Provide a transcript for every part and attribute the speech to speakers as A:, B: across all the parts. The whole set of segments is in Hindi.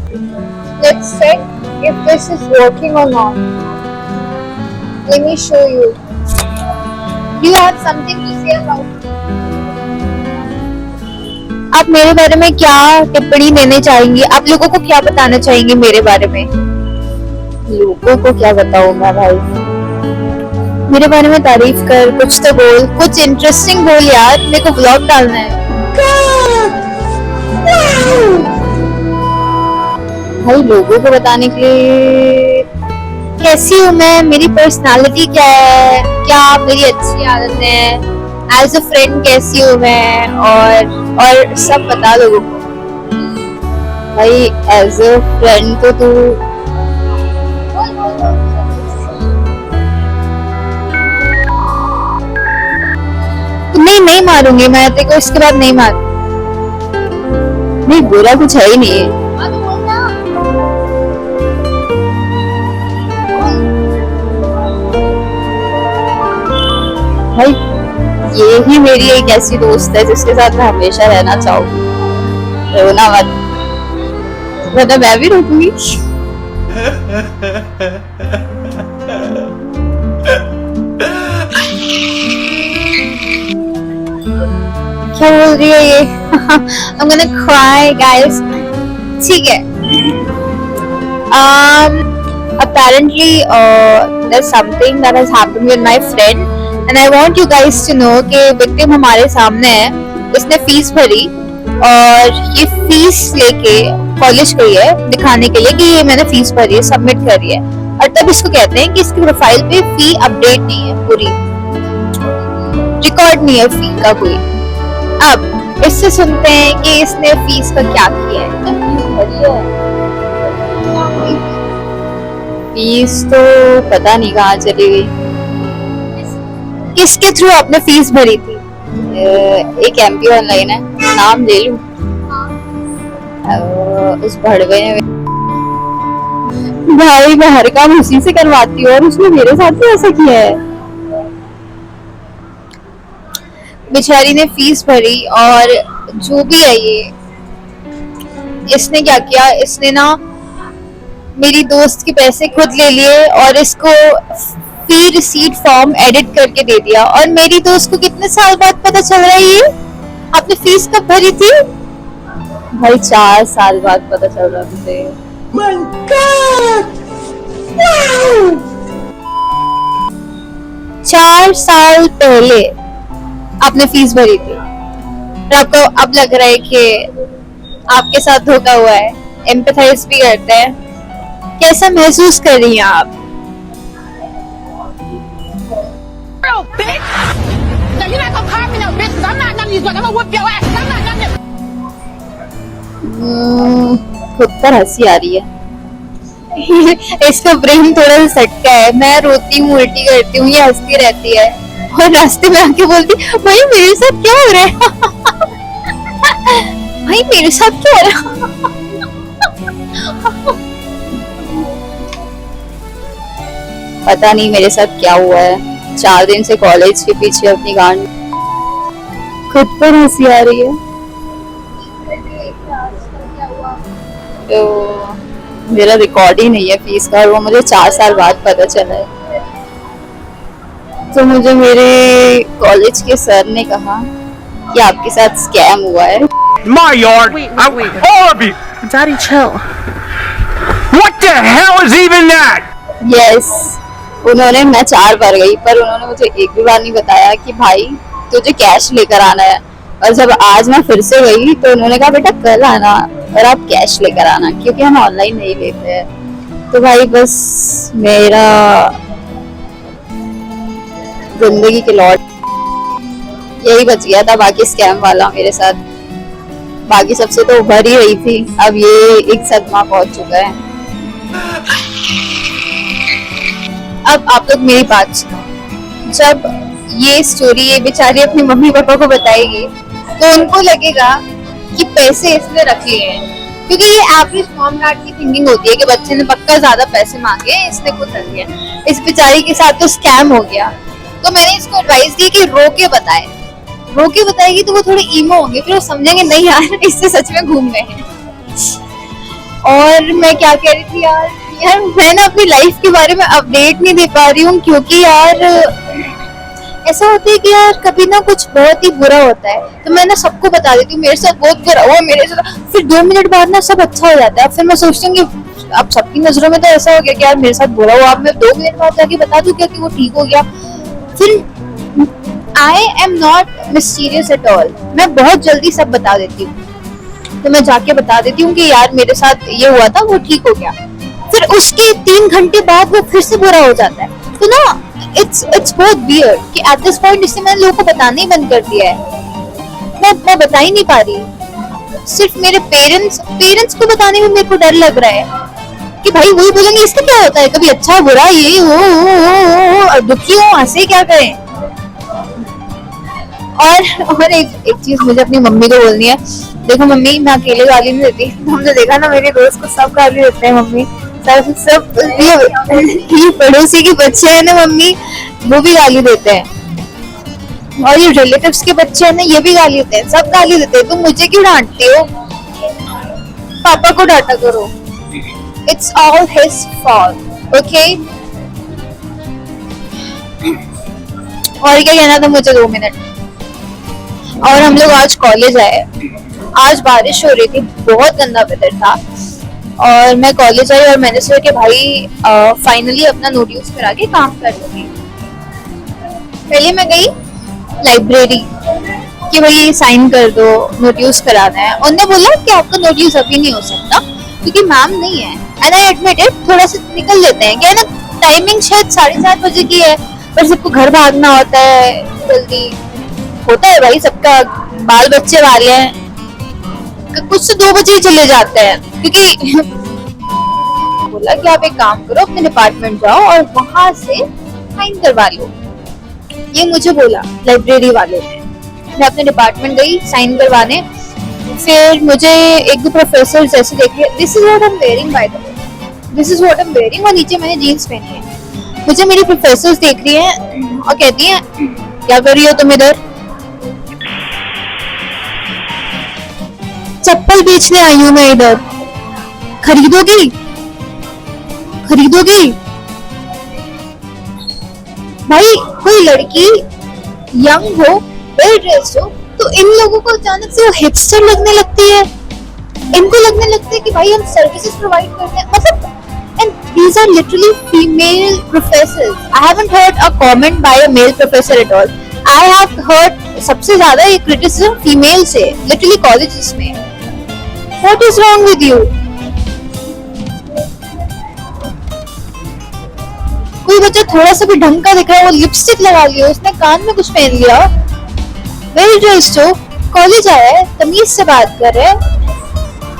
A: Let's check if this is working or not. Let me show you. Do you have something to say about it? आप मेरे बारे में क्या टिप्पणी देने चाहेंगी? आप लोगों को क्या बताना चाहेंगे मेरे बारे में? लोगों को क्या बताऊं मैं भाई? मेरे बारे में तारीफ कर, कुछ तो बोल, कुछ इंटरेस्टिंग बोल यार, मेरे को व्लॉग डालना है। भाई लोगों को बताने के लिए कैसी हूँ मैं, मेरी पर्सनालिटी क्या है, क्या मेरी अच्छी आदत है, एज अ फ्रेंड कैसी हूँ मैं, और सब बता लोगों को। भाई एज अ फ्रेंड तो तू नहीं मारूंगी मैं तेरे को, इसके बाद नहीं मारूंगी। नहीं बुरा कुछ है ही नहीं है। भाई ये ही मेरी एक ऐसी दोस्त है जिसके साथ मैं हमेशा रहना चाहूंगी। रोना मत, वरना मैं भी रोकूंगी। क्या बोल रही है ये? I'm gonna cry, guys. ठीक है। Apparently, there's something that has happened with my friend, and I want you guys to know कि victim हमारे सामने है। इसने फीस भरी और ये फीस लेके कॉलेज गई है दिखाने के लिए कि ये मैंने फीस भरी है, सबमिट करी है, और तब इसको कहते हैं कि इसकी प्रोफाइल पे फी अपडेट नहीं है, पूरी रिकॉर्ड नहीं है फी का कोई। अब इससे सुनते हैं कि इसने फीस का क्या किया है। फीस तो पता नहीं कहाँ चली गई। किसके थ्रू आपने फीस भरी थी? एक एमपी ऑनलाइन है, नाम ले लूं? उस भड़वे ने भाई मैं हर काम उसी से करवाती हूँ और उसने मेरे साथ भी ऐसा किया है। बेचारी ने फीस भरी और जो भी है ये, इसने क्या किया, इसने ना मेरी दोस्त के पैसे खुद ले लिए और इसको फी रिसीट फॉर्म एडिट करके दे दिया। और मेरी दोस्त को कितने साल बाद पता चल रहा है ये आपने फीस कब भरी थी? भाई 4 साल बाद पता चल रहा मुझे। My God! Wow! 4 साल पहले आपने फीस भरी थी और आपको अब लग रहा है कि आपके साथ धोखा हुआ है। एम्पैथाइज भी करते हैं। कैसा महसूस कर रही हैं आप? खुद पर हंसी आ रही है। इसका ब्रेन थोड़ा सा सटका है। मैं रोती हूँ, उल्टी करती हूँ, ये हंसती रहती है और रास्ते में आके बोलती भाई मेरे साथ क्या हो रहा है? भाई मेरे साथ क्या हो रहा है? पता नहीं मेरे साथ क्या हुआ है। 4 दिन से कॉलेज के पीछे अपनी गांड, खुद पर हंसी आ रही है। तो मेरा रिकॉर्ड ही नहीं है फीस का और वो मुझे 4 साल बाद पता चला है। तो मुझे मेरे कॉलेज के सर ने कहा कि आपके साथ स्कैम हुआ है।
B: My yard.
C: Wait.
B: All of you.
C: Daddy, chill.
B: What the hell is even that?
A: Yes. उन्होंने, मैं 4 बार गई पर उन्होंने मुझे एक भी बार नहीं बताया कि भाई तुझे कैश लेकर आना है। और जब आज मैं फिर से गई तो उन्होंने कहा बेटा कल आना और आप कैश लेकर आना, क्योंकि हम ऑनलाइन नहीं लेते हैं। तो भाई बस मेरा जिंदगी के लॉट यही बच गया था। बाकी स्कैम वाला मेरे साथ, बाकी सबसे तो उभर ही रही थी। अब ये एक सदमा पहुंच चुका है। अब आप लोग मेरी बात सुनो। जब ये स्टोरी ये बेचारी अपनी मम्मी पापा को बताएगी तो उनको लगेगा कि पैसे इसने रख लिए हैं, क्योंकि ये एवरेज मॉम डैड की थिंकिंग होती है कि बच्चे ने पक्का ज्यादा पैसे मांगे, इसने कुछ कर लिया। इस बेचारी के साथ तो स्कैम हो गया। तो मैंने इसको एडवाइस दी कि रो के बताए। रो के बताएगी तो वो थोड़े ईमो होंगे, फिर वो समझेंगे नहीं यार इससे सच में घूम गए हैं। और मैं क्या कह रही थी यार, मैं ना अपनी लाइफ के बारे में अपडेट नहीं दे पा रही हूँ, क्योंकि यार ऐसा होता है कि यार कभी ना कुछ बहुत ही बुरा होता है तो मैं ना सबको बता देती हूँ मेरे साथ बहुत बुरा हुआ, मेरे साथ, फिर 2 मिनट बाद ना सब अच्छा हो जाता है। फिर मैं सोचती हूँ कि अब सबकी नजरों में तो ऐसा हो गया कि यार मेरे साथ बुरा हुआ, अब मैं 2 मिनट बाद जाके बता दूँ क्या कि वो ठीक हो गया। फिर आई am not mysterious at all, मैं बहुत जल्दी सब बता देती हूँ। तो मैं जाके बता देती हूँ कि यार मेरे साथ ये हुआ था, वो ठीक हो गया। फिर उसके 3 घंटे बाद वो फिर से बुरा हो जाता है। तो ना इट्स बहुत वियर्ड कि एट दिस पॉइंट इससे मैंने लोगों को बताना ही बंद कर दिया है। मैं बता ही नहीं पा रही। सिर्फ मेरे पेरेंट्स को बताने में मेरे को डर लग रहा है कि भाई वही बोलेंगे इसका क्या होता है, कभी अच्छा बुरा ये हो दुखी हो हंसे क्या करें। और एक चीज मुझे अपनी मम्मी को बोलनी है। देखो मम्मी, मैं अकेले गाली नहीं देती, हमने देखा ना मेरे दोस्त को सब गाली देते हैं मम्मी, सब ये पड़ोसी के बच्चे हैं ना मम्मी, वो भी गाली देते हैं, और ये रिलेटिव्स के बच्चे हैं ना, ये भी गाली देते हैं, सब गाली देते हैं। तुम मुझे क्यों डांटते हो? पापा को डांटा करो, it's all his fault, okay. और क्या कहना था मुझे? 2 मिनट। और हम लोग आज कॉलेज आए, आज बारिश हो रही थी, बहुत गंदा वेदर था, और मैं कॉलेज आई और मैंने सोचा कि भाई फाइनली अपना नोट यूज करा के काम कर लूंगी। पहले मैं गई लाइब्रेरी कि भाई साइन कर दो, नोट यूज कराना है। उन्होंने बोला कि आपका नोट यूज अभी नहीं हो सकता क्योंकि मैम नहीं है। एंड आई एडमिट इट, थोड़ा सा निकल लेते हैं, क्या है ना, टाइमिंग शायद 7:30 बजे की है, पर सबको घर भागना होता है, जल्दी होता है भाई सबका, बाल बच्चे वाले हैं, कुछ तो 2 बजे ही चले जाते हैं। क्योंकि बोला कि आप एक काम करो, अपने डिपार्टमेंट जाओ और वहां से साइन करवा लो, ये मुझे बोला लाइब्रेरी वाले ने। मैं अपने डिपार्टमेंट गई साइन करवाने, फिर मुझे 1-2 प्रोफेसर जैसे देखे, this is what I am wearing by the way, this is what I am wearing, और नीचे मैंने जीन्स पहनी है। मुझे मेरी प्रोफेसर्स देख रही हैं और कहती हैं क्या कर रही हो तुम इधर? चप्पल बेचने आई हूँ मैं इधर, खरीदोगी? भाई कोई लड़की यंग हो, वेल ड्रेस्ड हो, तो इन लोगों को अचानक से वो हिपस्टर लगने लगती है, इनको लगने लगता है कि भाई हम सर्विसेज प्रोवाइड करते हैं, मतलब। And these are literally female professors. I haven't heard a comment by a male professor at all. I have heard सबसे ज्यादा ये क्रिटिसिज्म फीमेल से, लिटरली कॉलेजेस में। What is wrong with you? कोई बच्चा थोड़ा सा भी ढंग का दिख रहा है, वो लिपस्टिक लगा लिया, उसने कान में कुछ पहन लिया, वेल ड्रेस्ड हो, कॉलेज आया है, तमीज से बात कर रहे हैं,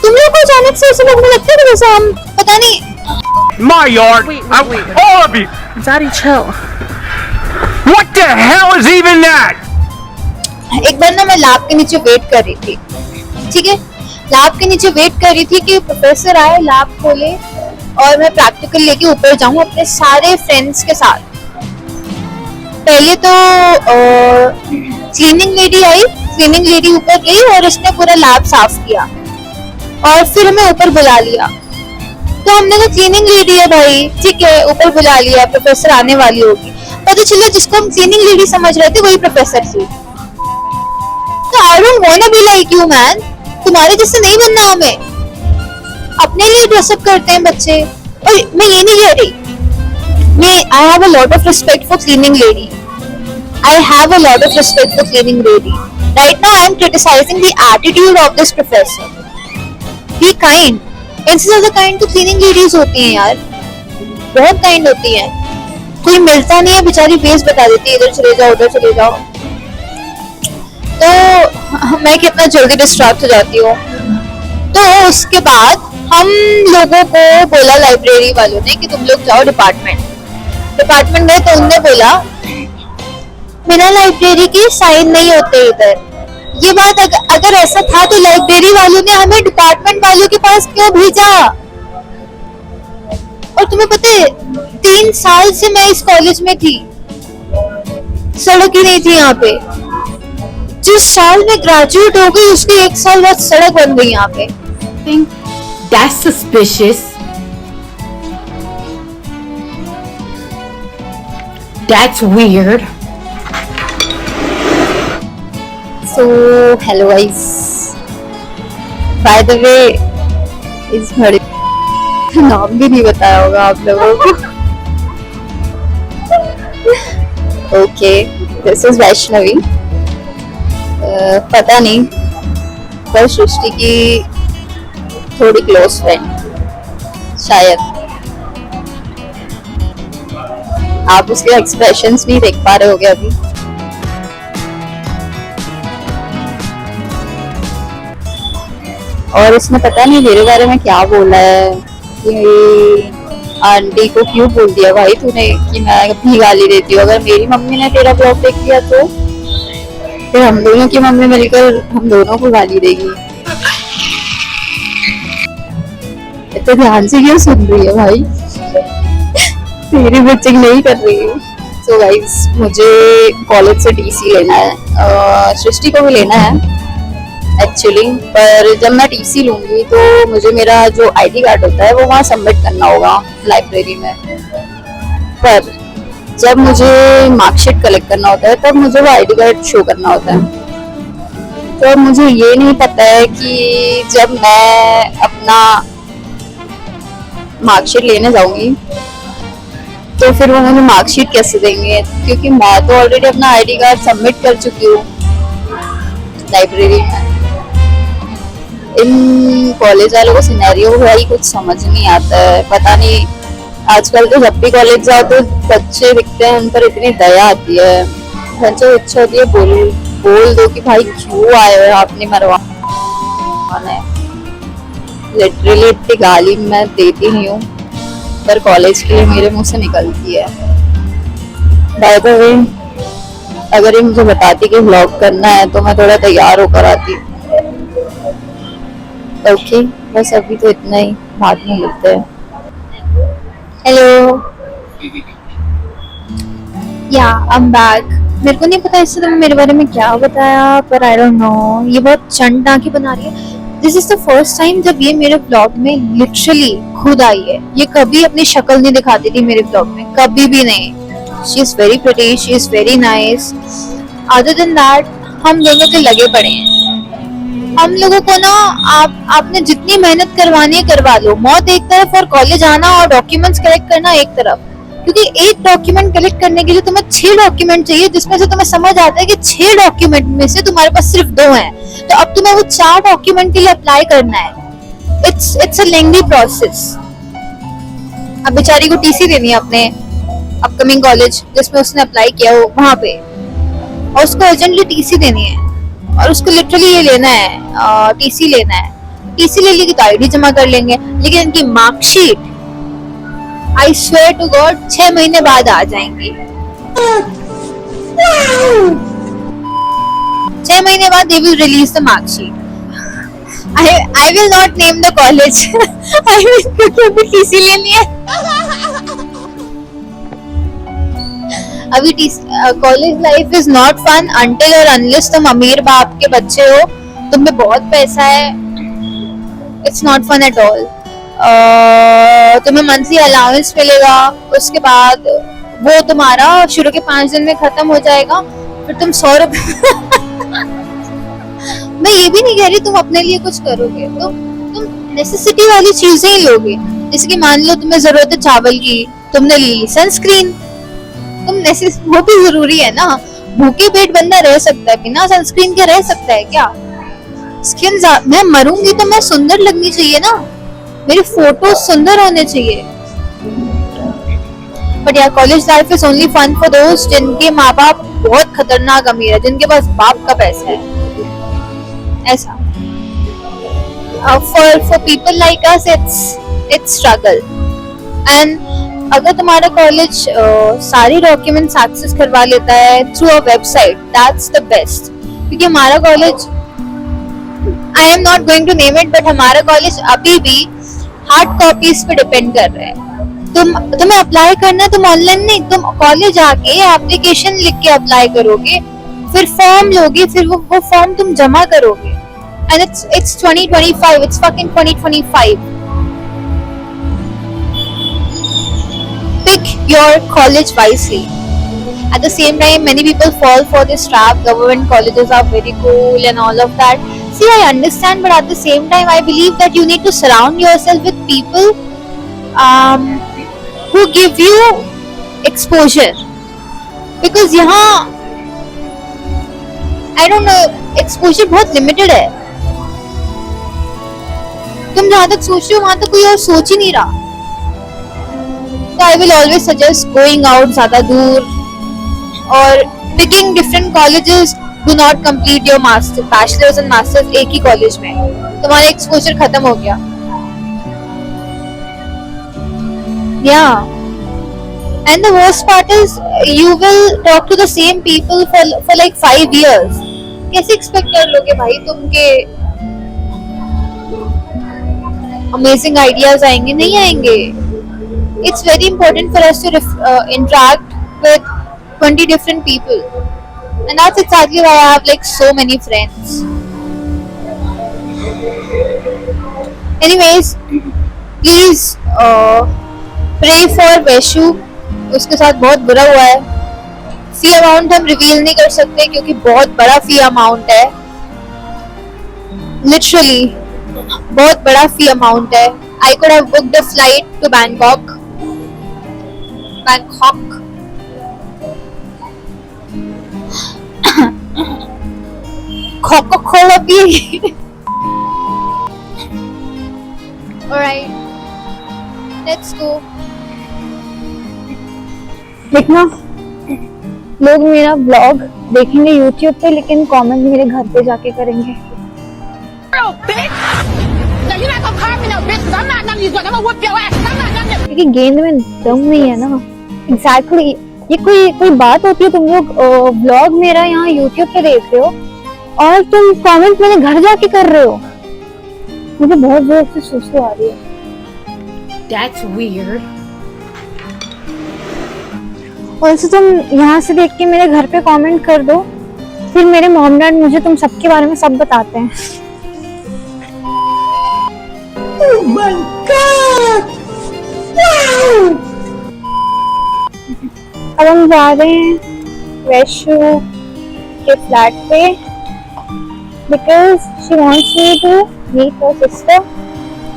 A: तुम लोग को अचानक से ऐसे लगने लगता है कि जैसे हम पता नहीं।
B: My yard.
C: Wait.
B: All of you.
C: Zaddy, chill.
B: What the hell is even that?
A: एक बार ना मैं लैब के नीचे वेट कर रही थी, ठीक है, लैब के नीचे वेट कर रही थी कि प्रोफेसर आए, लैब खोले और मैं प्रैक्टिकल लेके ऊपर जाऊं अपने सारे फ्रेंड्स के साथ। पहले तो क्लीनिंग लेडी आई, क्लीनिंग लेडी ऊपर गई और इसने पूरा लैब साफ किया, और फिर हमें ऊपर बुला लिया। तो हमने कहा क्लीनिंग लेडी है भाई, ठीक है, ऊपर बुला लिया, प्रोफेसर आने वाली होगी। पता चला जिसको हम क्लीनिंग लेडी समझ रहे थे वही प्रोफेसर थी। तो I don't want to be like you man, तुम्हारे जैसे नहीं बनना हमें, अपने लिए ड्रेसअप करते हैं बच्चे। और मैं ये नहीं कह रही, मैं I have a lot of respect for cleaning lady, I have a lot of respect for cleaning lady. Right now I am criticising the attitude of this professor. Be kind, इनसे ज्यादा काइंड तो क्लीनिंग लेडीज होती हैं यार, बहुत काइंड होती हैं। कोई मिलता नहीं है, बेचारी फेस बता देती है, इधर चले जाओ उधर चले जाओ। तो मैं कितना जल्दी डिस्ट्रैक्ट हो जाती हूँ। तो उसके बाद हम लोगों को बोला लाइब्रेरी वालों ने कि तुम लोग जाओ डिपार्टमेंट में। तो उनने बोला बिना लाइब्रेरी के साइन नहीं होते इधर। ये बात अगर ऐसा था तो लाइब्रेरी वालों ने हमें डिपार्टमेंट वालों के पास क्यों भेजा? और तुम्हें पता है 3 साल से मैं इस कॉलेज में थी, सड़क ही नहीं थी यहाँ पे। जिस साल में ग्रेजुएट हो गई उसके 1 साल बाद सड़क बन गई यहाँ पे।
C: That's suspicious. That's weird.
A: So hello guys. By the way, इस घड़ी नाम भी नहीं बताया होगा आप लोगों को. Okay, this is Vaishnavi. पता नहीं, पर सृष्टि की थोड़ी क्लोज फ्रेंड शायद. आप उसके एक्सप्रेशंस नहीं देख पा रहे होगे अभी. और इसने पता नहीं मेरे बारे में क्या बोला है कि आंटी को क्यों बोल दिया भाई तूने कि मैं भी गाली देती हूँ. अगर मेरी मम्मी ने तेरा ब्लॉग देख लिया तो फिर हम दोनों की मम्मी मिलकर हम दोनों को गाली देगी. इतने ध्यान से क्यों सुन रही है भाई? तेरी मैचिंग नहीं कर रही है. सो गाइस, मुझे कॉलेज से टीसी लेना है. सृष्टि को भी लेना है एक्चुअली. पर जब मैं टीसी लूंगी तो मुझे मेरा जो आईडी कार्ड होता है वो वहाँ सबमिट करना होगा लाइब्रेरी में. पर जब मुझे मार्कशीट कलेक्ट करना होता है तब मुझे वो आईडी कार्ड शो करना होता है. तो अब मुझे ये नहीं पता है कि जब मैं अपना मार्कशीट लेने जाऊंगी तो फिर वो मुझे मार्कशीट कैसे देंगे, क्योंकि मैं तो ऑलरेडी अपना आईडी कार्ड सबमिट कर चुकी हूँ लाइब्रेरी में. इन कॉलेज वालों को सिनेरियो भाई कुछ समझ नहीं आता है. पता नहीं, आजकल तो जब भी कॉलेज जाओ तो बच्चे दिखते हैं उन पर इतनी दया आती है. बच्चों को इच्छा होती है बोल दो कि भाई क्यों आए हो आपने मरवाना है. लिटरली इतनी गाली मैं देती नहीं हूँ, पर कॉलेज के लिए मेरे मुंह से निकलती है. बाय द वे, अगर ये मुझे बताती कि व्लॉग करना है तो मैं थोड़ा तैयार होकर आती. ओके, बस अभी तो इतना ही, बाद में मिलते हैं. हेलो. या आई एम बैक. मेरे को नहीं पता इससे तुमने मेरे बारे में क्या बताया, पर आई डोंट नो. ये बहुत चंड आंखें बना रही है. This is the first time जब ये मेरे ब्लॉग में लिटरली खुद आई है. ये कभी अपनी शक्ल नहीं दिखाती थी मेरे ब्लॉग में, कभी भी नहीं. She is very pretty, she is very nice. Other than that हम दोनों के लगे पड़े हैं. हम लोगों को ना आपने जितनी मेहनत करवानी है करवा लो. मौत एक तरफ और कॉलेज आना और डॉक्यूमेंट्स कलेक्ट करना एक तरफ. क्योंकि एक डॉक्यूमेंट कलेक्ट करने के लिए तुम्हें 6 डॉक्यूमेंट चाहिए, जिसमें से तुम्हें समझ आता है कि 6 डॉक्यूमेंट में से तुम्हारे पास सिर्फ 2 हैं. तो अब तुम्हें वो 4 डॉक्यूमेंट के लिए अप्लाई करना है. It's a lengthy process. अब बेचारी को टीसी देनी है अपने अपकमिंग कॉलेज जिसमें उसने अप्लाई किया हो वहां पे, और उसको अर्जेंटली टीसी देनी है. और उसको लिटरली ये लेना है, टीसी लेना है. टीसी ले लेगी तो आईडी जमा कर लेंगे, लेकिन इनकी marksheet I swear to God 6 महीने बाद आ जाएंगी. 6 महीने बाद they will release the mark sheet. I will not name the college. I will, क्योंकि अभी टीसी लेनी है. अभी college life is not fun until और अनलेस तुम अमीर बाप के बच्चे हो, तुम में बहुत पैसा है. It's not fun at all. तुम्हें मंथली अलाउंस मिलेगा, उसके बाद वो तुम्हारा शुरू के 5 दिन में खत्म हो जाएगा. फिर तुम 100 रुपए मैं ये भी नहीं कह रही तुम अपने लिए कुछ करोगे, तो तुम नेसेसिटी वाली चीजें ही लोगे. जैसे कि मान लो तुम्हें जरूरत है चावल की, तुमने ली सनस्क्रीन. तुम वो भी जरूरी है ना. भूखे पेट बंदा रह सकता है, बिना सनस्क्रीन के रह सकता है क्या? स्किन मैं मरूंगी तो मैं सुंदर लगनी चाहिए ना, मेरी फोटो सुंदर होने चाहिए. बट यार college life is only fun for दोस्त जिनके माँ बाप बहुत खतरनाक अमीर है, जिनके पास बाप का पैसा है. ऐसा for people like us it's struggle. And अगर तुम्हारा कॉलेज सारी डॉक्यूमेंट्स एक्सेस करवा लेता है through a website, that's the best. क्योंकि हमारा college, I am not going to name it, but हमारा कॉलेज अभी भी हार्ड कॉपीज पे डिपेंड कर रहा है. तुम्हें अप्लाई करना है, तुम ऑनलाइन नहीं, तुम कॉलेज आके एप्लीकेशन लिख के अप्लाई करोगे, फिर फॉर्म लोगे, फिर वो फॉर्म तुम जमा करोगे. And it's 2025, it's fucking 2025. your college wisely. At the same time, many people fall for this trap. Government colleges are very cool and all of that. See, I understand, but at the same time, I believe that you need to surround yourself with people who give you exposure. Because यहाँ I don't know, exposure बहुत limited है. तुम जहाँ तक सोच रहे हो वहाँ तक कोई और सोच ही नहीं रहा. So I will always suggest going out ज़्यादा दूर और picking different colleges. Do not complete your master, bachelor's and masters एक ही कॉलेज में. तुम्हारा exposure खत्म हो गया. Yeah. And the worst part is you will talk to the same people for like 5 years. कैसे expect कर लोगे भाई तुम के amazing ideas आएंगे? नहीं आएंगे. It's very important for us to interact with 20 different people, and that's exactly why I have like so many friends. Anyways, please pray for Vaishu. उसके साथ बहुत बुरा हुआ है. फी अमाउंट हम रिवील नहीं कर सकते क्योंकि बहुत बड़ा फी अमाउंट है. लिटरली बहुत बड़ा फी अमाउंट है. I could have booked a flight to Bangkok. Coca-Cola भी. Alright, let's go. देखना लोग मेरा ब्लॉग देखेंगे YouTube पे, लेकिन कमेंट मेरे घर पे जाके करेंगे. क्योंकि गेंद में दम नहीं है ना. एग्जैक्टली ये कोई बात होती है. तुम लोग ब्लॉग मेरा यहाँ YouTube पे देख रहे हो और तुम कमेंट मेरे घर जाके कर रहे हो. मुझे बहुत जोर से सुसु आ रही है.
C: That's weird.
A: और तुम यहाँ से देख के मेरे घर पे कमेंट कर दो, फिर मेरे मॉम डैड मुझे तुम सबके बारे में सब बताते हैं.
C: Oh my God! Wow!
A: अब हम जा रहे हैं वैशु के फ्लैट पे because she wants me to meet her sister,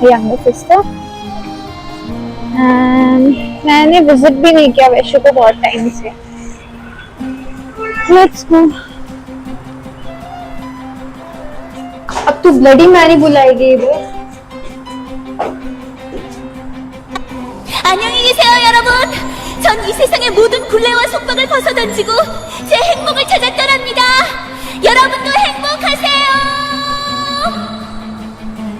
A: her younger sister. And मैंने विजिट भी नहीं किया वैशु को बहुत टाइम से. Let's go. अब तो ब्लडी मैरी बुलाएगी इधर.
D: 안녕히 계세요, 여러분. 전 이 세상의 모든 굴레와 속박을 벗어던지고 제 행복